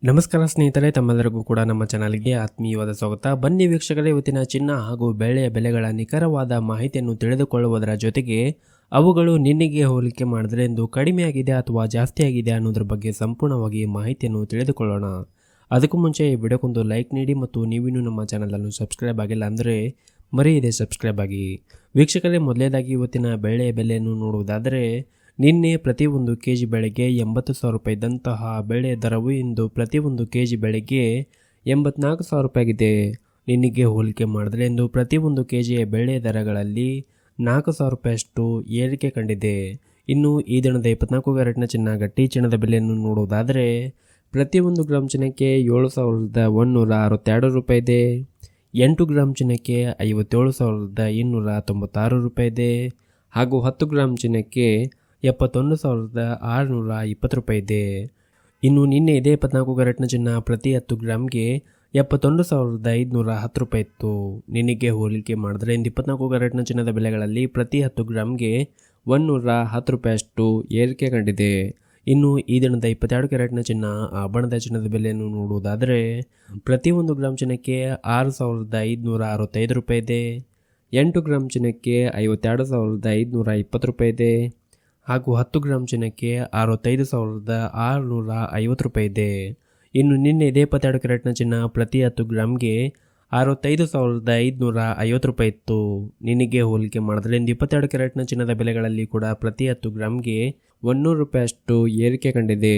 ನಮಸ್ಕಾರ ಸ್ನೇಹಿತರೆ, ತಮ್ಮೆಲ್ಲರಿಗೂ ಕೂಡ ನಮ್ಮ ಚಾನಲ್ಗೆ ಆತ್ಮೀಯವಾದ ಸ್ವಾಗತ. ಬನ್ನಿ ವೀಕ್ಷಕರೇ, ಇವತ್ತಿನ ಚಿನ್ನ ಹಾಗೂ ಬೆಳ್ಳಿಯ ಬೆಲೆಗಳ ನಿಖರವಾದ ಮಾಹಿತಿಯನ್ನು ತಿಳಿದುಕೊಳ್ಳುವುದರ ಜೊತೆಗೆ ಅವುಗಳು ನಿನ್ನೆಗೆ ಹೋಲಿಕೆ ಮಾಡಿದ್ರೆ ಎಂದು ಕಡಿಮೆ ಆಗಿದೆ ಅಥವಾ ಜಾಸ್ತಿ ಆಗಿದೆ ಅನ್ನೋದ್ರ ಬಗ್ಗೆ ಸಂಪೂರ್ಣವಾಗಿ ಮಾಹಿತಿಯನ್ನು ತಿಳಿದುಕೊಳ್ಳೋಣ. ಅದಕ್ಕೂ ಮುಂಚೆ ಈ ವಿಡಿಯೋಕ್ಕೊಂದು ಲೈಕ್ ನೀಡಿ ಮತ್ತು ನೀವಿನ್ನೂ ನಮ್ಮ ಚಾನಲನ್ನು ಸಬ್ಸ್ಕ್ರೈಬ್ ಆಗಿಲ್ಲ ಅಂದರೆ ಮರೆಯದೆ ಸಬ್ಸ್ಕ್ರೈಬ್ ಆಗಿ. ವೀಕ್ಷಕರೇ, ಮೊದಲನೇದಾಗಿ ಇವತ್ತಿನ ಬೆಳ್ಳಿಯ ಬೆಲೆಯನ್ನು ನೋಡುವುದಾದರೆ ನಿನ್ನೆ ಪ್ರತಿ ಒಂದು ಕೆಜಿ ಬೆಳೆಗೆ 80,000 ರೂಪಾಯಿ ಇದ್ದಂತಹ ಬೆಳೆಯ ದರವು ಇಂದು ಪ್ರತಿ ಒಂದು ಕೆಜಿ ಬೆಳೆಗೆ 84,000 ರೂಪಾಯಿ ಆಗಿದೆ. ನಿನ್ನೆಗೆ ಹೋಲಿಕೆ ಮಾಡಿದ್ರೆ ಇಂದು ಪ್ರತಿ ಒಂದು ಕೆಜಿಯ ಬೆಳೆಯ ದರಗಳಲ್ಲಿ 4,000 ರೂಪಾಯಿಯಷ್ಟು ಏರಿಕೆ ಕಂಡಿದೆ. ಇನ್ನು ಈ ದಿನದ 24 ಕ್ಯಾರೆಟ್ನ ಚಿನ್ನ ಗಟ್ಟಿ ಚಿನ್ನದ ಬೆಲೆಯನ್ನು ನೋಡುವುದಾದರೆ ಪ್ರತಿ ಒಂದು ಗ್ರಾಮ್ ಚಿನ್ನಕ್ಕೆ 7,162 ರೂಪಾಯಿ ಇದೆ. 8 ಗ್ರಾಮ್ ಚಿನ್ನಕ್ಕೆ 57,296 ರೂಪಾಯಿ ಇದೆ. ಹಾಗೂ 10 ಗ್ರಾಮ್ ಚಿನ್ನಕ್ಕೆ 71,620 ರೂಪಾಯಿ ಇದೆ. ಇನ್ನು ನಿನ್ನೆ ಇದೇ 24 ಕ್ಯಾರೆಟ್ನ ಚಿನ್ನ ಪ್ರತಿ 10 ಗ್ರಾಮ್ಗೆ 71,510 ರೂಪಾಯಿ ಇತ್ತು. ನಿನ್ನೆಗೆ ಹೋಲಿಕೆ ಮಾಡಿದ್ರೆ ಇಂದು 24 ಕ್ಯಾರೆಟ್ನ ಚಿನ್ನದ ಬೆಲೆಗಳಲ್ಲಿ ಪ್ರತಿ 10 ಗ್ರಾಮ್ಗೆ 110 ರೂಪಾಯಿಯಷ್ಟು ಏರಿಕೆ ಕಂಡಿದೆ. ಇನ್ನು ಈ ದಿನದ 22 ಕ್ಯಾರೆಟ್ನ ಚಿನ್ನ ಆಭರಣದ ಚಿನ್ನದ ಬೆಲೆಯನ್ನು ನೋಡುವುದಾದರೆ ಪ್ರತಿ 1 ಗ್ರಾಮ್ ಚಿನ್ನಕ್ಕೆ 6,565 ರೂಪಾಯಿ ಇದೆ. 8 ಗ್ರಾಮ್ ಚಿನ್ನಕ್ಕೆ 52,520 ರೂಪಾಯಿ ಇದೆ. ಹಾಗೂ 10 ಗ್ರಾಮ್ ಚಿನ್ನಕ್ಕೆ 65,650 ರೂಪಾಯಿ ಇದೆ. ಇನ್ನು ನಿನ್ನೆ ಇದೇ 22 ಕ್ಯಾರೆಟ್ನ ಚಿನ್ನ ಪ್ರತಿ 10 ಗ್ರಾಮ್ಗೆ 65,550 ರೂಪಾಯಿ ಇತ್ತು. ನಿನ್ನೆಗೆ ಹೋಲಿಕೆ ಮಾಡಿದ್ರೆ ಇಂದು 22 ಕ್ಯಾರೆಟ್ನ ಚಿನ್ನದ ಬೆಲೆಗಳಲ್ಲಿ ಕೂಡ ಪ್ರತಿ 10 ಗ್ರಾಮ್ಗೆ 100 ರೂಪಾಯಿಯಷ್ಟು ಏರಿಕೆ ಕಂಡಿದೆ.